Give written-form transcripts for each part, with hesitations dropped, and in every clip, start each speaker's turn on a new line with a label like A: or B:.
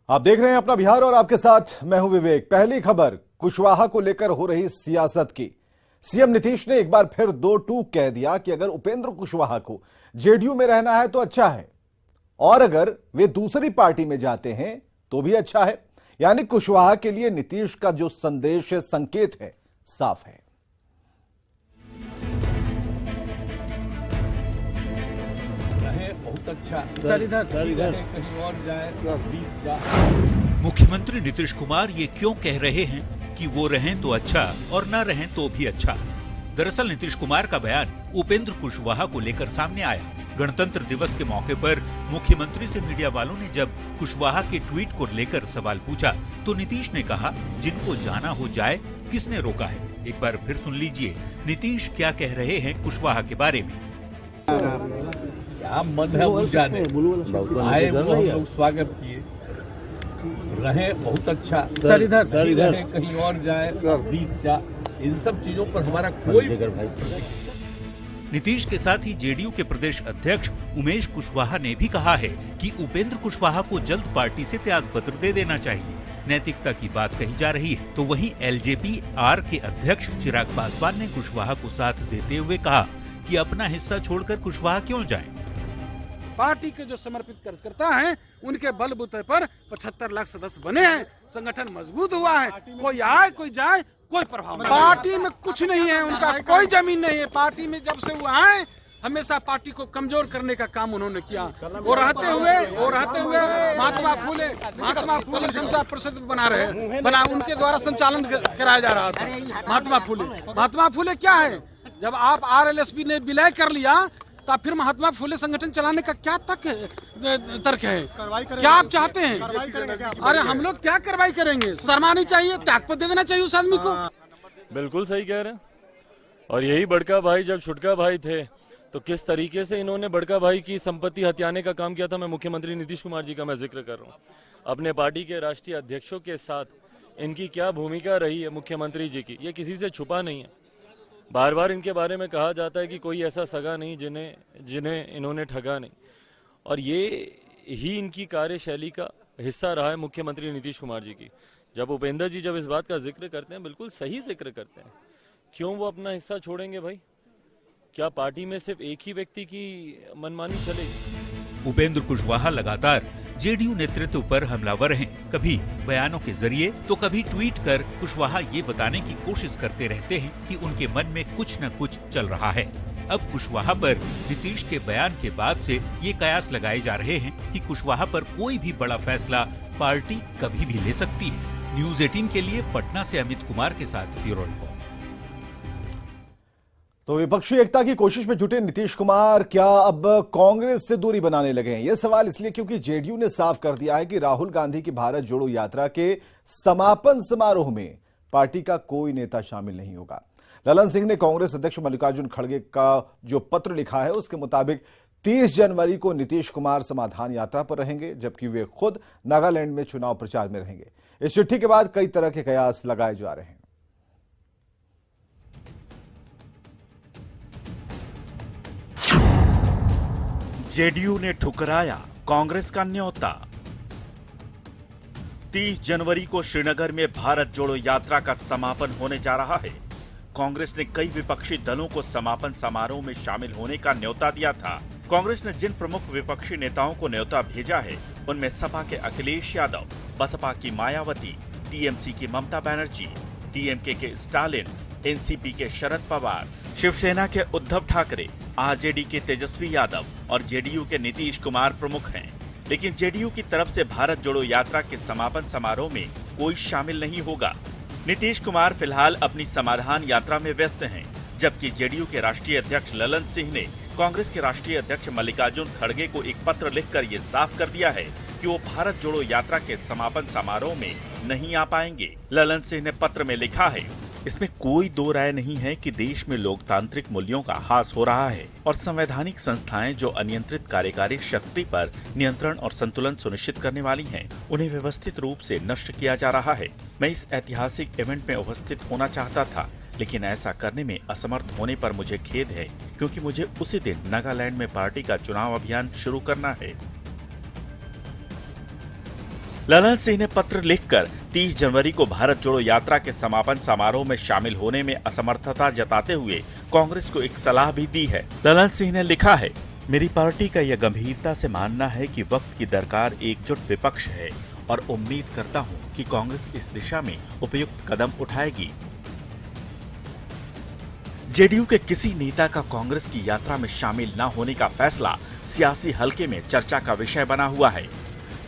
A: आप देख रहे हैं अपना बिहार और आपके साथ मैं हूं विवेक। पहली खबर कुशवाहा को लेकर हो रही सियासत की। सीएम नीतीश ने एक बार फिर दो टूक कह दिया कि अगर उपेंद्र कुशवाहा को जेडीयू में रहना है तो अच्छा है, और अगर वे दूसरी पार्टी में जाते हैं तो भी अच्छा है। यानी कुशवाहा के लिए नीतीश का जो संदेश है, संकेत है, साफ है।
B: बहुत अच्छा सर, इधर कहीं और जाए।
C: मुख्यमंत्री नीतीश कुमार ये क्यों कह रहे हैं कि वो रहें तो अच्छा और ना रहें तो भी अच्छा? दरअसल नीतीश कुमार का बयान उपेंद्र कुशवाहा को लेकर सामने आया। गणतंत्र दिवस के मौके पर मुख्यमंत्री से मीडिया वालों ने जब कुशवाहा के ट्वीट को लेकर सवाल पूछा तो नीतीश ने कहा, जिनको जाना हो जाए, किसने रोका है। एक बार फिर सुन लीजिए नीतीश क्या कह रहे हैं कुशवाहा के बारे में।
B: क्या मत है उस जाने आए, वो हम लोग स्वागत किए। रहे बहुत अच्छा सर, इधर कहीं और जाए, इन सब चीजों पर हमारा कोई।
C: नीतीश के साथ ही जेडीयू के प्रदेश अध्यक्ष उमेश कुशवाहा ने भी कहा है कि उपेंद्र कुशवाहा को जल्द पार्टी से त्याग पत्र दे देना चाहिए। नैतिकता की बात कही जा रही है तो वहीं एलजेपी आर के अध्यक्ष चिराग पासवान ने कुशवाहा को साथ देते हुए कहा कि अपना हिस्सा छोड़कर कुशवाहा क्यों जाएं?
D: पार्टी के जो समर्पित कार्यकर्ता हैं उनके बलबूते पर 75 लाख सदस्य बने हैं, संगठन मजबूत हुआ है। कोई आए कोई जाए कोई प्रभाव नहीं। पार्टी में कुछ नहीं है, उनका कोई जमीन नहीं है। पार्टी में जब से वो आए हमेशा पार्टी को कमजोर करने का काम उन्होंने किया। वो रहते हुए महात्मा फूले समता परिषद बना उनके द्वारा संचालन कराया जा रहा था। महात्मा फूले क्या है, जब आप आरएलएसपी ने विलय कर लिया तो फिर महात्मा फूले संगठन चलाने का क्या तर्क है? क्या आप चाहते हैं? अरे हम लोग क्या कार्रवाई करेंगे? शर्मानी चाहिए, त्यागपत्र दे देना चाहिए उस आदमी को।
E: बिल्कुल सही कह रहे हैं। और यही बड़का भाई जब छुटका भाई थे तो किस तरीके से इन्होंने बड़का भाई की संपत्ति हथियाने का काम किया था। मैं मुख्यमंत्री नीतीश कुमार जी का मैं जिक्र कर रहा हूँ। अपने पार्टी के राष्ट्रीय अध्यक्षों के साथ इनकी क्या भूमिका रही है मुख्यमंत्री जी की, ये किसी से छुपा नहीं है। बार बार इनके बारे में कहा जाता है कि कोई ऐसा सगा नहीं जिन्हें इन्होंने ठगा नहीं, और ये ही इनकी कार्यशैली का हिस्सा रहा है मुख्यमंत्री नीतीश कुमार जी की। जब उपेंद्र जी जब इस बात का जिक्र करते हैं, बिल्कुल सही जिक्र करते हैं। क्यों वो अपना हिस्सा छोड़ेंगे भाई? क्या पार्टी में सिर्फ एक ही व्यक्ति की मनमानी चलेगी?
C: उपेंद्र कुशवाहा लगातार जेडीयू नेतृत्व पर हमलावर हैं। कभी बयानों के जरिए तो कभी ट्वीट कर कुशवाहा ये बताने की कोशिश करते रहते हैं कि उनके मन में कुछ न कुछ चल रहा है। अब कुशवाहा पर नीतीश के बयान के बाद से ये कयास लगाए जा रहे हैं कि कुशवाहा पर कोई भी बड़ा फैसला पार्टी कभी भी ले सकती है। न्यूज़ 18 के लिए पटना से अमित कुमार के साथ ब्यूरो रिपोर्ट।
A: तो विपक्षी एकता की कोशिश में जुटे नीतीश कुमार क्या अब कांग्रेस से दूरी बनाने लगे हैं? यह सवाल इसलिए क्योंकि जेडीयू ने साफ कर दिया है कि राहुल गांधी की भारत जोड़ो यात्रा के समापन समारोह में पार्टी का कोई नेता शामिल नहीं होगा। ललन सिंह ने कांग्रेस अध्यक्ष मल्लिकार्जुन खड़गे का जो पत्र लिखा है उसके मुताबिक 30 जनवरी को नीतीश कुमार समाधान यात्रा पर रहेंगे, जबकि वे खुद नागालैंड में चुनाव प्रचार में रहेंगे। इस चिट्ठी के बाद कई तरह के कयास लगाए जा रहे हैं।
F: जेडीयू ने ठुकराया कांग्रेस का न्योता। 30 जनवरी को श्रीनगर में भारत जोड़ो यात्रा का समापन होने जा रहा है। कांग्रेस ने कई विपक्षी दलों को समापन समारोह में शामिल होने का न्योता दिया था। कांग्रेस ने जिन प्रमुख विपक्षी नेताओं को न्योता भेजा है उनमें सपा के अखिलेश यादव, बसपा की मायावती, टीएमसी की ममता बनर्जी, डीएमके के स्टालिन, एनसीपी के शरद पवार, शिवसेना के उद्धव ठाकरे, आरजेडी के तेजस्वी यादव और जेडीयू के नीतीश कुमार प्रमुख हैं। लेकिन जेडीयू की तरफ से भारत जोड़ो यात्रा के समापन समारोह में कोई शामिल नहीं होगा। नीतीश कुमार फिलहाल अपनी समाधान यात्रा में व्यस्त हैं, जबकि जेडीयू के राष्ट्रीय अध्यक्ष ललन सिंह ने कांग्रेस के राष्ट्रीय अध्यक्ष मल्लिकार्जुन खड़गे को एक पत्र लिखकर ये साफ कर दिया है कि वो भारत जोड़ो यात्रा के समापन समारोह में नहीं आ पाएंगे। ललन सिंह ने पत्र में लिखा है, इसमें कोई दो राय नहीं है कि देश में लोकतांत्रिक मूल्यों का ह्रास हो रहा है और संवैधानिक संस्थाएं जो अनियंत्रित कार्यकारी शक्ति पर नियंत्रण और संतुलन सुनिश्चित करने वाली हैं, उन्हें व्यवस्थित रूप से नष्ट किया जा रहा है। मैं इस ऐतिहासिक इवेंट में उपस्थित होना चाहता था, लेकिन ऐसा करने में असमर्थ होने पर मुझे खेद है, क्योंकि मुझे उसी दिन नागालैंड में पार्टी का चुनाव अभियान शुरू करना है। ललन सिंह ने पत्र लिखकर 30 जनवरी को भारत जोड़ो यात्रा के समापन समारोह में शामिल होने में असमर्थता जताते हुए कांग्रेस को एक सलाह भी दी है। ललन सिंह ने लिखा है, मेरी पार्टी का यह गंभीरता से मानना है कि वक्त की दरकार एकजुट विपक्ष है और उम्मीद करता हूं कि कांग्रेस इस दिशा में उपयुक्त कदम उठाएगी। जेडीयू के किसी नेता का कांग्रेस की यात्रा में शामिल न होने का फैसला सियासी हलके में चर्चा का विषय बना हुआ है।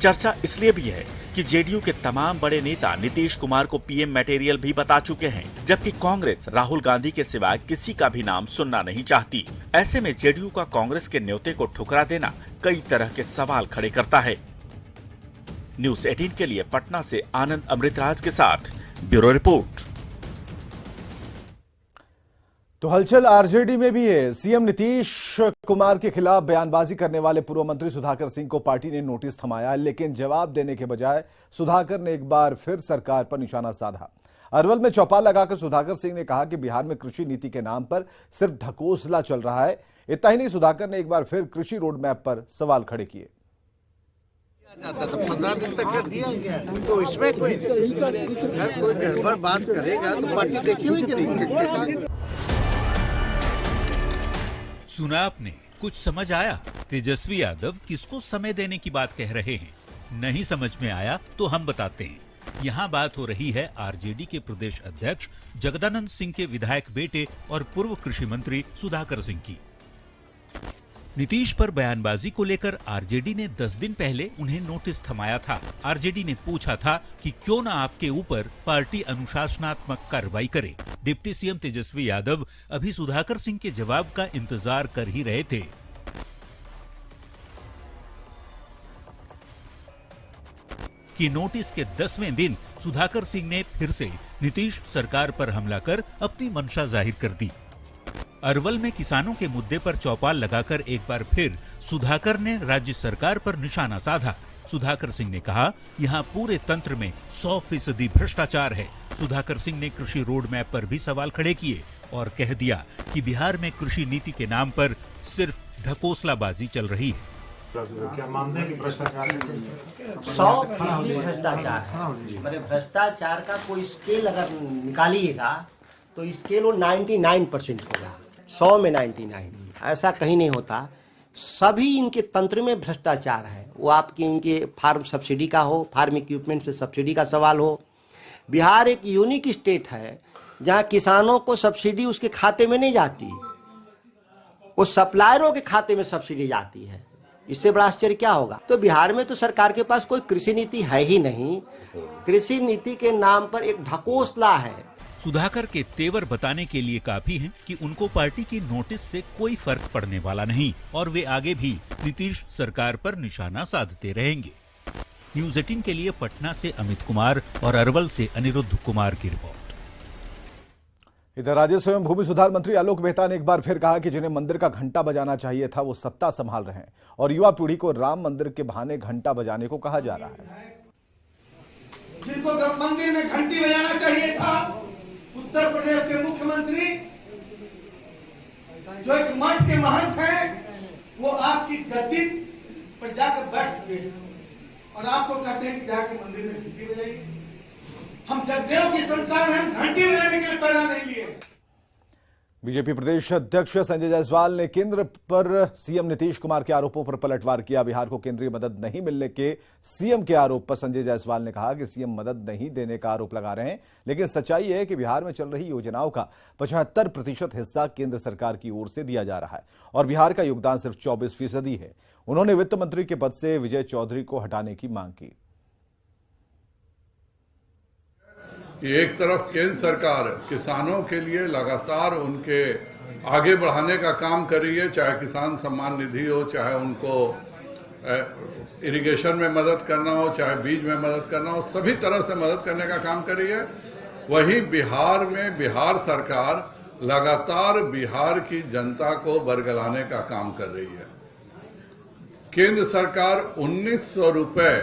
F: चर्चा इसलिए भी है कि जेडीयू के तमाम बड़े नेता नीतीश कुमार को पीएम मटेरियल भी बता चुके हैं, जबकि कांग्रेस राहुल गांधी के सिवाय किसी का भी नाम सुनना नहीं चाहती। ऐसे में जेडीयू का कांग्रेस के न्योते को ठुकरा देना कई तरह के सवाल खड़े करता है। न्यूज़ 18 के लिए पटना से आनंद अमृतराज के साथ ब्यूरो रिपोर्ट।
A: तो हलचल आरजेडी में भी है। सीएम नीतीश कुमार के खिलाफ बयानबाजी करने वाले पूर्व मंत्री सुधाकर सिंह को पार्टी ने नोटिस थमाया, लेकिन जवाब देने के बजाय सुधाकर ने एक बार फिर सरकार पर निशाना साधा। अरवल में चौपाल लगाकर सुधाकर सिंह ने कहा कि बिहार में कृषि नीति के नाम पर सिर्फ ढकोसला चल रहा है। इतना ही नहीं, सुधाकर ने एक बार फिर कृषि रोड मैप पर सवाल खड़े किए।
G: जाता तो 15 दिन तक कर दिया गया, तो इसमें कोई गड़बड़ बात करेगा तो पार्टी देखी हुई कि नहीं।
C: सुना आपने, कुछ समझ आया? तेजस्वी यादव किसको समय देने की बात कह रहे हैं? नहीं समझ में आया तो हम बताते हैं। यहाँ बात हो रही है आरजेडी के प्रदेश अध्यक्ष जगदानंद सिंह के विधायक बेटे और पूर्व कृषि मंत्री सुधाकर सिंह की। नीतीश पर बयानबाजी को लेकर आरजेडी ने 10 दिन पहले उन्हें नोटिस थमाया था। आरजेडी ने पूछा था कि क्यों न आपके ऊपर पार्टी अनुशासनात्मक कार्रवाई करे। डिप्टी सीएम तेजस्वी यादव अभी सुधाकर सिंह के जवाब का इंतजार कर ही रहे थे। कि नोटिस के 10वें दिन सुधाकर सिंह ने फिर से नीतीश सरकार पर हमला कर अपनी मंशा जाहिर कर दी। अरवल में किसानों के मुद्दे पर चौपाल लगाकर एक बार फिर सुधाकर ने राज्य सरकार पर निशाना साधा। सुधाकर सिंह ने कहा, यहाँ पूरे तंत्र में 100% भ्रष्टाचार है। सुधाकर सिंह ने कृषि रोड मैप पर भी सवाल खड़े किए और कह दिया कि बिहार में कृषि नीति के नाम पर सिर्फ ढकोसलाबाजी चल रही है।
H: क्या मानते हैं कि भ्रष्टाचार
G: 100% भ्रष्टाचार है। मैंने भ्रष्टाचार का कोई स्केल अगर निकालिएगा तो स्केल वो 99% होगा, 100 में 99। ऐसा कहीं नहीं होता। सभी इनके तंत्र में भ्रष्टाचार है। वो आपके इनके फार्म सब्सिडी का हो, फार्म इक्विपमेंट से सब्सिडी का सवाल हो। बिहार एक यूनिक स्टेट है जहां किसानों को सब्सिडी उसके खाते में नहीं जाती, वो सप्लायरों के खाते में सब्सिडी जाती है। इससे बड़ा आश्चर्य क्या होगा? तो बिहार में तो सरकार के पास कोई कृषि नीति है ही नहीं। कृषि नीति के नाम पर एक ढकोसला है।
C: सुधाकर के तेवर बताने के लिए काफी हैं कि उनको पार्टी की नोटिस से कोई फर्क पड़ने वाला नहीं और वे आगे भी नीतीश सरकार पर निशाना साधते रहेंगे। न्यूज़ 18 के लिए पटना से अमित कुमार और अरवल से अनिरुद्ध कुमार की रिपोर्ट।
A: इधर राजस्व एवं भूमि सुधार मंत्री आलोक मेहता ने एक बार फिर कहा कि जिन्हें मंदिर का घंटा बजाना चाहिए था वो सत्ता संभाल रहे हैं और युवा पीढ़ी को राम मंदिर के बहाने घंटा बजाने को कहा जा रहा है।
I: जिनको मंदिर में घंटी बजाना चाहिए था, उत्तर प्रदेश के मुख्यमंत्री जो एक मठ के महंत हैं, वो आपकी गद्दी पर जाकर बैठ चुके हैं और आपको कहते हैं कि जाकर मंदिर में घंटी बजाइए। हम जगदेव की संतान हैं, घंटी बजाने के लिए पैदा नहीं लिए।
A: बीजेपी प्रदेश अध्यक्ष संजय जायसवाल ने केंद्र पर सीएम नीतीश कुमार के आरोपों पर पलटवार किया। बिहार को केंद्रीय मदद नहीं मिलने के सीएम के आरोप पर संजय जायसवाल ने कहा कि सीएम मदद नहीं देने का आरोप लगा रहे हैं, लेकिन सच्चाई है कि बिहार में चल रही योजनाओं का 75% हिस्सा केंद्र सरकार की ओर से दिया जा रहा है और बिहार का योगदान सिर्फ 24% है। उन्होंने वित्त मंत्री के पद से विजय चौधरी को हटाने की मांग की।
J: एक तरफ केंद्र सरकार किसानों के लिए लगातार उनके आगे बढ़ाने का काम कर रही है, चाहे किसान सम्मान निधि हो, चाहे उनको इरिगेशन में मदद करना हो, चाहे बीज में मदद करना हो, सभी तरह से मदद करने का काम कर रही है। वहीं बिहार में बिहार सरकार लगातार बिहार की जनता को बरगलाने का काम कर रही है। केंद्र सरकार 1900 रुपए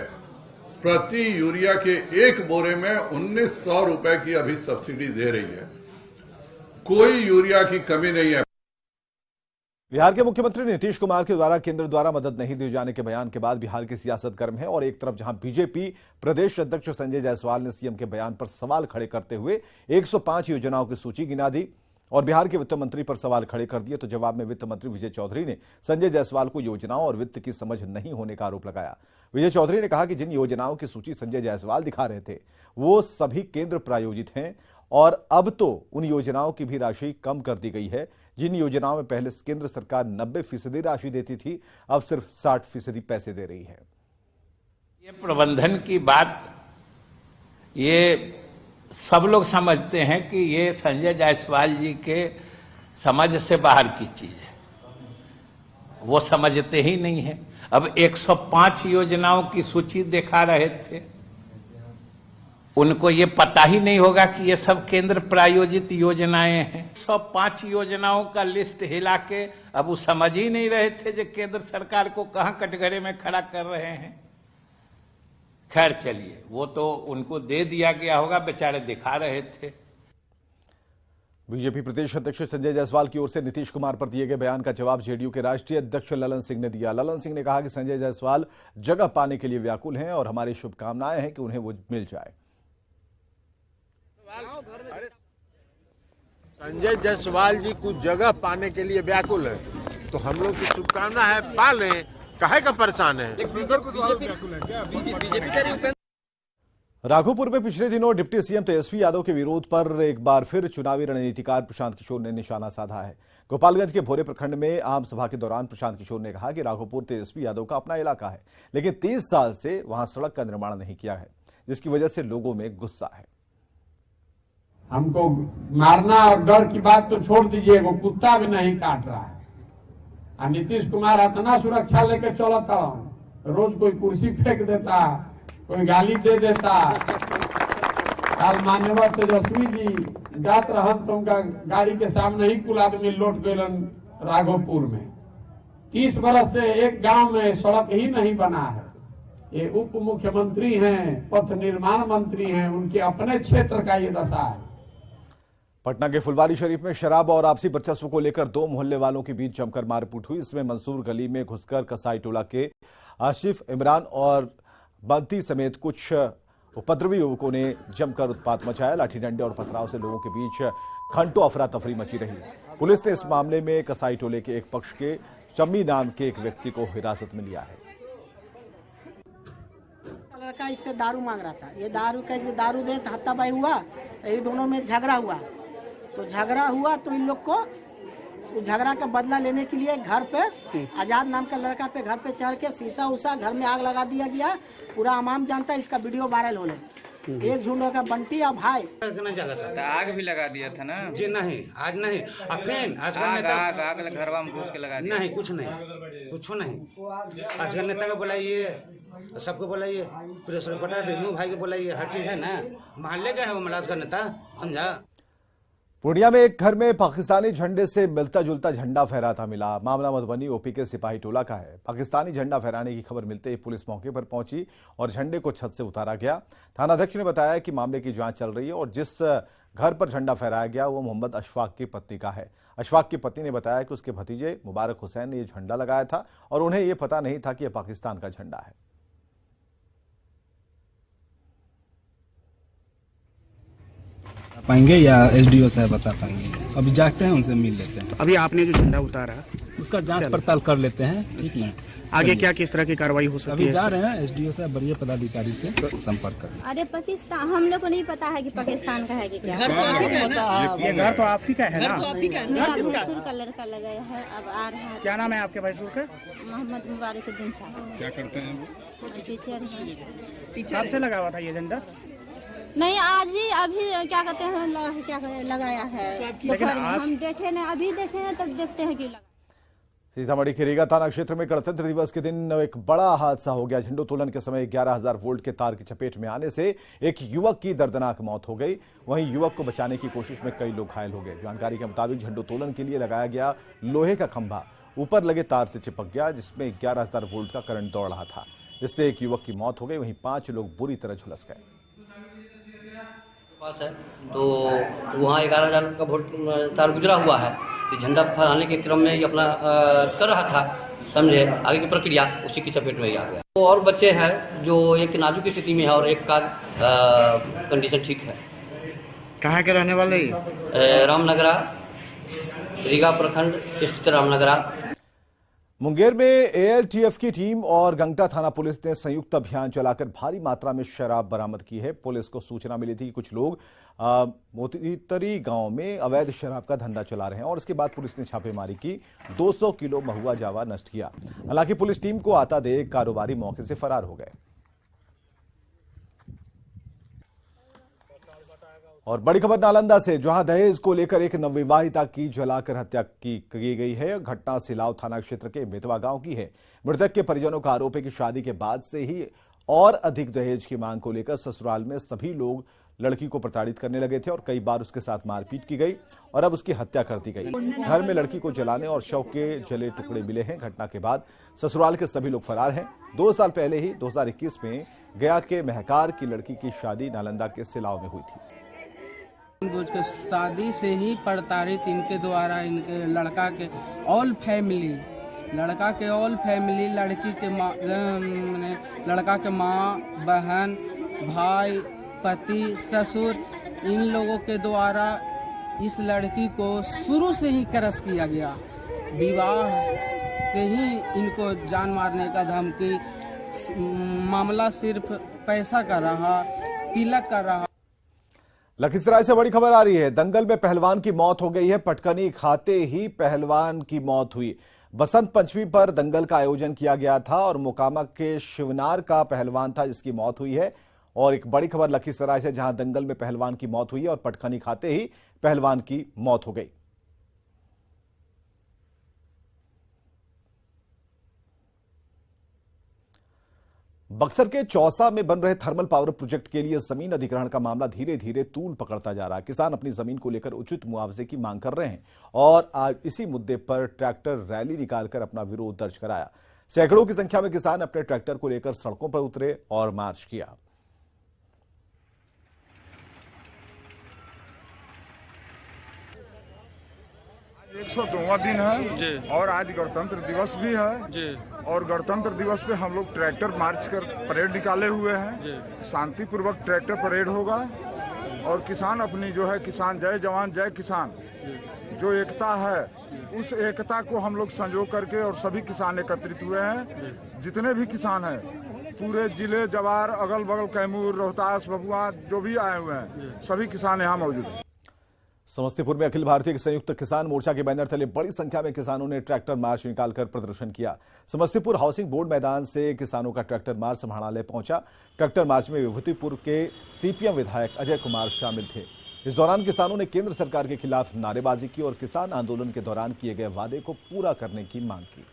J: प्रति यूरिया के एक बोरे में 1900 रुपए की अभी सब्सिडी दे रही है। कोई यूरिया की कमी नहीं है।
A: बिहार के मुख्यमंत्री नीतीश कुमार के द्वारा केंद्र द्वारा मदद नहीं दिए जाने के बयान के बाद बिहार की सियासत गर्म है और एक तरफ जहां बीजेपी प्रदेश अध्यक्ष संजय जायसवाल ने सीएम के बयान पर सवाल खड़े करते हुए 105 योजनाओं की सूची गिना दी और बिहार के वित्त मंत्री पर सवाल खड़े कर दिए, तो जवाब में वित्त मंत्री विजय चौधरी ने संजय जायसवाल को योजनाओं और वित्त की समझ नहीं होने का आरोप लगाया। विजय चौधरी ने कहा कि जिन योजनाओं की सूची संजय जायसवाल दिखा रहे थे वो सभी केंद्र प्रायोजित हैं और अब तो उन योजनाओं की भी राशि कम कर दी गई है। जिन योजनाओं में पहले केंद्र सरकार 90% राशि देती थी, अब सिर्फ 60% पैसे दे रही है।
K: ये प्रबंधन की बात ये सब लोग समझते हैं कि ये संजय जायसवाल जी के समझ से बाहर की चीज है, वो समझते ही नहीं है। अब 105 योजनाओं की सूची दिखा रहे थे, उनको ये पता ही नहीं होगा कि ये सब केंद्र प्रायोजित योजनाएं हैं। 105 योजनाओं का लिस्ट हिला के अब वो समझ ही नहीं रहे थे जो केंद्र सरकार को कहां कटघरे में खड़ा कर रहे हैं। खैर चलिए, वो तो उनको दे दिया गया होगा, बेचारे दिखा रहे थे।
A: बीजेपी प्रदेश अध्यक्ष संजय जायसवाल की ओर से नीतीश कुमार पर दिए गए बयान का जवाब जेडीयू के राष्ट्रीय अध्यक्ष ललन सिंह ने दिया। ललन सिंह ने कहा कि संजय जायसवाल जगह पाने के लिए व्याकुल हैं और हमारी शुभकामनाएं हैं कि उन्हें वो मिल जाए।
L: संजय जायसवाल जी कुछ जगह पाने के लिए व्याकुल है, तो हम लोग की शुभकामना है, पा लें, काहे का परेशान है।
A: राघोपुर में पिछले दिनों डिप्टी सीएम तेजस्वी यादव के विरोध पर एक बार फिर चुनावी रणनीतिकार प्रशांत किशोर ने निशाना साधा है। गोपालगंज के भोरे प्रखंड में आम सभा के दौरान प्रशांत किशोर ने कहा कि राघोपुर तेजस्वी यादव का अपना इलाका है, लेकिन 30 साल से वहां सड़क का निर्माण नहीं किया है, जिसकी वजह से लोगों में गुस्सा है।
M: हमको मारना और डर की बात तो छोड़ दीजिए, वो कुत्ता भी नहीं काट रहा है। नीतीश कुमार इतना सुरक्षा लेके चलता, रोज कोई कुर्सी फेंक देता, कोई गाली दे देता। कल मान्यवर तेजस्वी जी जात रहन तो उनका गाड़ी के सामने ही कुल आदमी लौट गए राघोपुर में। 30 बरस से एक गांव में सड़क ही नहीं बना है। ये उप मुख्यमंत्री हैं, पथ निर्माण मंत्री हैं, उनके अपने क्षेत्र का ये दशा है।
A: पटना के फुलवारी शरीफ में शराब और आपसी वर्चस्व को लेकर दो मोहल्ले वालों के बीच जमकर मारपीट हुई। इसमें मंसूर गली में घुसकर कसाई टोला के आशिफ, इमरान और बंती समेत कुछ उपद्रवी युवकों ने जमकर उत्पात मचाया। लाठी डंडे और पथराव से लोगों के बीच घंटों अफरा तफरी मची रही। पुलिस ने इस मामले में कसाई टोले के एक पक्ष के शम्मी नाम के एक व्यक्ति को हिरासत में लिया है।
N: लड़का इससे दारू मांग रहा था, ये दारू कैसे दारू दे तो हत्ताबाई हुआ, ये दोनों में झगड़ा हुआ। तो झगड़ा हुआ तो इन लोग को झगड़ा का बदला लेने के लिए घर पे आजाद नाम का लड़का पे घर पे चढ़ के शीशा उषा घर में आग लगा दिया गया। पूरा आवाम जानता है, इसका वीडियो वायरल होने। एक झुंड का बंटी और भाई
O: आग भी लगा दिया था ना
P: जी। नहीं आज नहीं,
O: आग घरवा में घुस के लगा दिया।
P: नहीं कुछ नहीं, कुछ नहीं। आजकल नेता को बुलाइए, सबको बुलाइए, प्रेस रिपोर्टर रेणु भाई को बुलाइए, हर चीज है ना। मोहल्ले का है वो मलाज का नेता, समझा।
A: पूर्णिया में एक घर में पाकिस्तानी झंडे से मिलता जुलता झंडा फहराता मिला। मामला मधुबनी ओपी के सिपाही टोला का है। पाकिस्तानी झंडा फहराने की खबर मिलते ही पुलिस मौके पर पहुंची और झंडे को छत से उतारा गया। थानाध्यक्ष ने बताया कि मामले की जांच चल रही है और जिस घर पर झंडा फहराया गया वो मोहम्मद अशफाक की पत्नी का है। अशफाक की पत्नी ने बताया कि उसके भतीजे मुबारक हुसैन ने यह झंडा लगाया था और उन्हें यह पता नहीं था कि यह पाकिस्तान का झंडा है।
Q: पाएंगे या एसडीओ साहब बता पाएंगे? अभी जाते हैं, उनसे मिल लेते हैं।
R: अभी आपने जो झंडा उतारा
Q: उसका जांच पड़ताल कर लेते हैं, इसमें
R: आगे क्या किस तरह की कार्रवाई हो सकती है?
Q: अभी जा रहे हैं, एसडीओ साहब बड़े पदाधिकारी से संपर्क कर।
S: अरे पाकिस्तान, हम लोग को नहीं पता है कि पाकिस्तान का है कि क्या।
R: ये घर तो आप ही का है ना?
S: मेरा भैंसुर का लड़का लगाया है, अब आ रहा है।
R: क्या नाम है आपके भैंसुर का?
S: मोहम्मद मुबारक उद्दीन साहब।
R: क्या करते हैं?
S: टीचर।
R: कब से लगा हुआ था ये झंडा?
S: नहीं, आज ही अभी क्या कहते हैं क्या लगाया है। हम देखे नहीं, अभी देखे हैं तब देखते हैं कि।
A: सीतामढ़ी के रीगा थाना क्षेत्र में गणतंत्र दिवस के दिन एक बड़ा हादसा हो गया। झंडोत्तोलन के समय 11,000 वोल्ट के तार की चपेट में आने से एक युवक की दर्दनाक मौत हो गई। वहीं युवक को बचाने की कोशिश में कई लोग घायल हो गए। जानकारी के मुताबिक झंडोत्तोलन के लिए लगाया गया लोहे का खंभा ऊपर लगे तार से चिपक गया, जिसमें 11,000 वोल्ट का करंट दौड़ रहा था, जिससे एक युवक की मौत हो गई। वहीं 5 लोग बुरी तरह झुलस गए।
T: पास है तो वहाँ 11,000 का वोल्ट तार गुजरा हुआ है तो झंडा फहराने के क्रम में ये अपना कर रहा था, समझे, आगे की प्रक्रिया उसी की चपेट में ही आ गया। तो और बच्चे हैं जो एक नाजुक स्थिति में है और एक का कंडीशन ठीक है।
P: कहाँ के रहने वाले?
T: रामनगरा, रीगा प्रखंड स्थित रामनगरा।
A: मुंगेर में एएलटीएफ की टीम और गंगटा थाना पुलिस ने संयुक्त अभियान चलाकर भारी मात्रा में शराब बरामद की है। पुलिस को सूचना मिली थी कि कुछ लोग मोतीतरी गांव में अवैध शराब का धंधा चला रहे हैं और इसके बाद पुलिस ने छापेमारी की, 200 किलो महुआ जावा नष्ट किया। हालांकि पुलिस टीम को आता देख कारोबारी मौके से फरार हो गए। और बड़ी खबर नालंदा से, जहां दहेज को लेकर एक नवविवाहिता की जलाकर हत्या की गई है। घटना सिलाव थाना क्षेत्र के मितवा गांव की है। मृतक के परिजनों का आरोप है कि शादी के बाद से ही और अधिक दहेज की मांग को लेकर ससुराल में सभी लोग लड़की को प्रताड़ित करने लगे थे और कई बार उसके साथ मारपीट की गई और अब उसकी हत्या कर दी गई। घर में लड़की को जलाने और शव के जले टुकड़े मिले हैं। घटना के बाद ससुराल के सभी लोग फरार हैं। 2 साल पहले ही 2021 में गया के महकार की लड़की की शादी नालंदा के सिलाव में हुई थी।
U: शादी से ही प्रताड़ित इनके द्वारा, इनके लड़का के ऑल फैमिली, लड़का के ऑल फैमिली, लड़की के माँ, लड़का के माँ, बहन, भाई, पति, ससुर, इन लोगों के द्वारा इस लड़की को शुरू से ही क्रश किया गया। विवाह से ही इनको जान मारने का धमकी, मामला सिर्फ पैसा का रहा, तिलक का रहा।
A: लखीसराय से बड़ी खबर आ रही है। दंगल में पहलवान की मौत हो गई है। पटकनी खाते ही पहलवान की मौत हुई। बसंत पंचमी पर दंगल का आयोजन किया गया था और मोकामा के शिवनार का पहलवान था जिसकी मौत हुई है। और एक बड़ी खबर लखीसराय से, जहां दंगल में पहलवान की मौत हुई और पटखनी खाते ही पहलवान की मौत हो गई। बक्सर के चौसा में बन रहे थर्मल पावर प्रोजेक्ट के लिए जमीन अधिग्रहण का मामला धीरे धीरे तूल पकड़ता जा रहा है। किसान अपनी जमीन को लेकर उचित मुआवजे की मांग कर रहे हैं और आज इसी मुद्दे पर ट्रैक्टर रैली निकालकर अपना विरोध दर्ज कराया। सैकड़ों की संख्या में किसान अपने ट्रैक्टर को लेकर सड़कों पर उतरे और मार्च किया।
V: आज 102वां दिन है और आज गणतंत्र दिवस भी है और गणतंत्र दिवस पे हम लोग ट्रैक्टर मार्च कर परेड निकाले हुए हैं। शांतिपूर्वक ट्रैक्टर परेड होगा और किसान अपनी जो है, किसान जय जवान जय किसान जो एकता है, उस एकता को हम लोग संजो करके और सभी किसान एकत्रित हुए हैं। जितने भी किसान हैं पूरे जिले, जवार, अगल बगल, कैमूर, रोहतास, भभुआ, जो भी आए हुए हैं, सभी किसान यहाँ मौजूद हैं।
A: समस्तीपुर में अखिल भारतीय संयुक्त किसान मोर्चा के बैनर तले बड़ी संख्या में किसानों ने ट्रैक्टर मार्च निकालकर प्रदर्शन किया। समस्तीपुर हाउसिंग बोर्ड मैदान से किसानों का ट्रैक्टर मार्च समाहरणालय पहुंचा। ट्रैक्टर मार्च में विभूतिपुर के सीपीएम विधायक अजय कुमार शामिल थे। इस दौरान किसानों ने केंद्र सरकार के खिलाफ नारेबाजी की और किसान आंदोलन के दौरान किए गए वादे को पूरा करने की मांग की।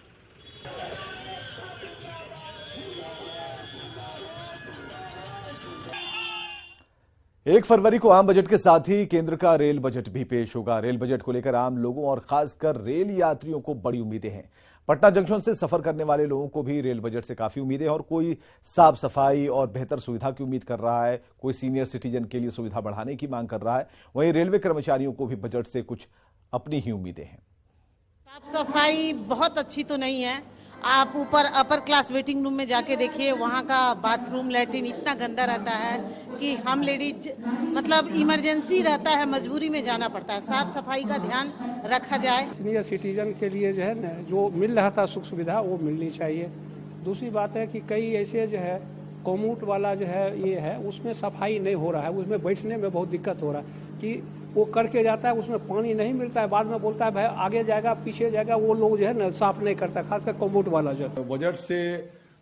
A: 1 फरवरी को आम बजट के साथ ही केंद्र का रेल बजट भी पेश होगा। रेल बजट को लेकर आम लोगों और खासकर रेल यात्रियों को बड़ी उम्मीदें हैं। पटना जंक्शन से सफर करने वाले लोगों को भी रेल बजट से काफी उम्मीदें हैं और कोई साफ सफाई और बेहतर सुविधा की उम्मीद कर रहा है, कोई सीनियर सिटीजन के लिए सुविधा बढ़ाने की मांग कर रहा है। वहीं रेलवे कर्मचारियों को भी बजट से कुछ अपनी ही उम्मीदें हैं।
W: साफ सफाई बहुत अच्छी तो नहीं है। आप ऊपर अपर क्लास वेटिंग रूम में जाके देखिए, वहाँ का बाथरूम लैट्रिन इतना गंदा रहता है कि हम लेडीज मतलब इमरजेंसी रहता है, मजबूरी में जाना पड़ता है। साफ सफाई का ध्यान रखा जाए।
M: सीनियर सिटीजन के लिए जो है ना, जो मिल रहा था सुख सुविधा वो मिलनी चाहिए। दूसरी बात है कि कई ऐसे जो है कोमूट वाला जो है ये है, उसमें सफाई नहीं हो रहा है, उसमें बैठने में बहुत दिक्कत हो रहा है कि वो करके जाता है, उसमें पानी नहीं मिलता है, बाद में बोलता है भाई आगे जाएगा पीछे जाएगा, वो लोग जो है ना साफ नहीं करता, खासकर कोमूट वाला जो।
X: बजट से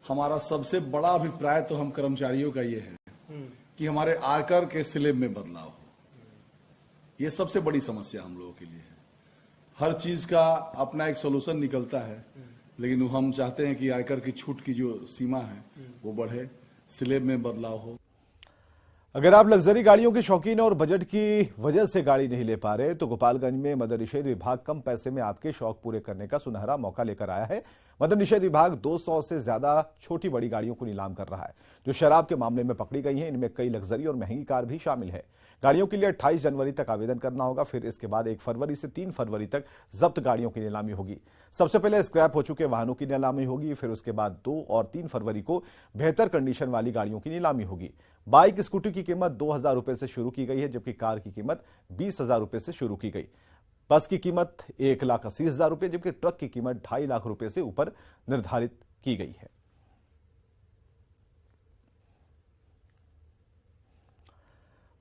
X: हमारा सबसे बड़ा अभिप्राय तो हम कर्मचारियों का ये है कि हमारे आयकर के स्लैब में बदलाव हो। ये सबसे बड़ी समस्या हम लोगों के लिए है। हर चीज का अपना एक सोल्यूशन निकलता है, लेकिन हम चाहते हैं कि आयकर की छूट की जो सीमा है वो बढ़े, स्लैब में बदलाव हो।
A: अगर आप लग्जरी गाड़ियों के शौकीन और बजट की वजह से गाड़ी नहीं ले पा रहे तो गोपालगंज में मद्य निषेध विभाग कम पैसे में आपके शौक पूरे करने का सुनहरा मौका लेकर आया है। मद्य निषेध विभाग 200 से ज्यादा छोटी बड़ी गाड़ियों को नीलाम कर रहा है जो शराब के मामले में पकड़ी गई हैं। इनमें कई लग्जरी और महंगी कार भी शामिल है। गाड़ियों के लिए 28 जनवरी तक आवेदन करना होगा। फिर इसके बाद 1 फरवरी से 3 फरवरी तक जब्त गाड़ियों की नीलामी होगी। सबसे पहले स्क्रैप हो चुके वाहनों की नीलामी होगी, फिर उसके बाद 2 और 3 फरवरी को बेहतर कंडीशन वाली गाड़ियों की नीलामी होगी। बाइक स्कूटी की कीमत 2,000 रुपए से शुरू की गई है, जबकि कार की कीमत 20,000 रुपए से शुरू की गई। बस की कीमत 1,80,000 रुपए, जबकि ट्रक की कीमत 2.5 लाख रुपए से ऊपर निर्धारित की गई है।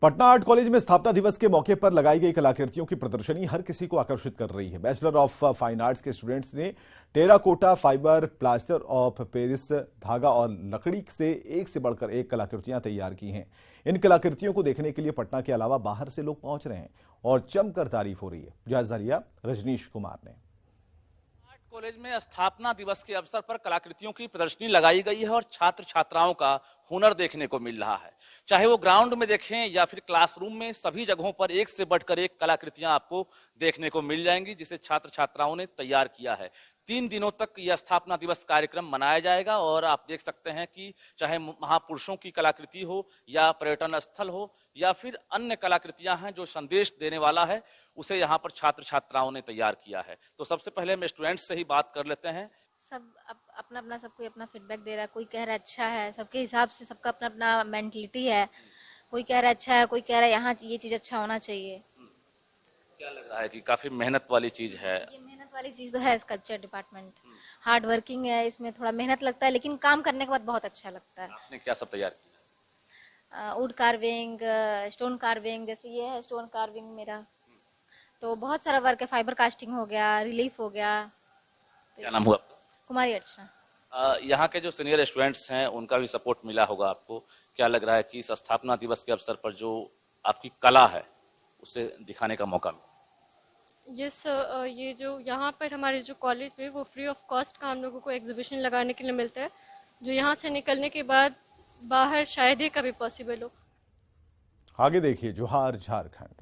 A: पटना आर्ट कॉलेज में स्थापना दिवस के मौके पर लगाई गई कलाकृतियों की प्रदर्शनी हर किसी को आकर्षित कर रही है। बैचलर ऑफ फाइन आर्ट्स के स्टूडेंट्स ने terracotta, fibre, plaster of Paris, धागा और लकड़ी से एक से बढ़कर एक कलाकृतियां तैयार की हैं। इन कलाकृतियों को देखने के लिए पटना के अलावा बाहर से लोग पहुंच रहे हैं और जमकर तारीफ हो रही है। जायजा लिया रजनीश कुमार ने।
B: कॉलेज में स्थापना दिवस के अवसर पर कलाकृतियों की प्रदर्शनी लगाई गई है और छात्र छात्राओं का हुनर देखने को मिल रहा है। चाहे वो ग्राउंड में देखें या फिर क्लासरूम में, सभी जगहों पर एक से बढ़कर एक कलाकृतियां आपको देखने को मिल जाएंगी, जिसे छात्र छात्राओं ने तैयार किया है। 3 दिनों तक यह स्थापना दिवस कार्यक्रम मनाया जाएगा और आप देख सकते हैं कि चाहे महापुरुषों की कलाकृति हो या पर्यटन स्थल हो या फिर अन्य कलाकृतियां हैं जो संदेश देने वाला है, उसे यहाँ पर छात्र छात्राओं ने तैयार किया है। तो सबसे पहले हम स्टूडेंट्स से ही बात कर लेते हैं।
D: सब अपना अपना सब कोई अपना फीडबैक दे रहा है। कोई कह रहा है अच्छा है, सबके हिसाब से सबका अपना अपना मेंटलिटी है। कोई कह रहा है अच्छा है, कोई कह रहा है यहाँ ये चीज अच्छा होना चाहिए।
B: क्या लग रहा है कि काफी मेहनत वाली चीज है?
D: ये मेहनत वाली चीज तो है। स्कल्पचर डिपार्टमेंट हार्ड वर्किंग है, इसमें थोड़ा मेहनत लगता है, लेकिन काम करने के बाद बहुत अच्छा लगता है।
B: आपने क्या सब तैयार किया?
D: वुड कार्विंग, स्टोन कार्विंग, जैसे ये है स्टोन कार्विंग मेरा, तो बहुत सारा वर्क है। फाइबर कास्टिंग हो गया, रिलीफ हो गया।
B: क्या नाम हुआ आपका?
D: कुमारी अर्चना।
B: यहाँ के जो सीनियर स्टूडेंट्स हैं उनका भी सपोर्ट मिला होगा आपको। क्या लग रहा है कि इस स्थापना दिवस के अवसर पर जो आपकी कला है उसे दिखाने का मौका मिला?
E: यस, ये जो यहाँ पर हमारे जो कॉलेज में वो फ्री ऑफ कॉस्ट का हम लोगों को एग्जीबिशन लगाने के लिए मिलता है, जो यहाँ से निकलने के बाद बाहर शायद ही कभी पॉसिबल हो।
A: आगे देखिए जोहार झारखंड।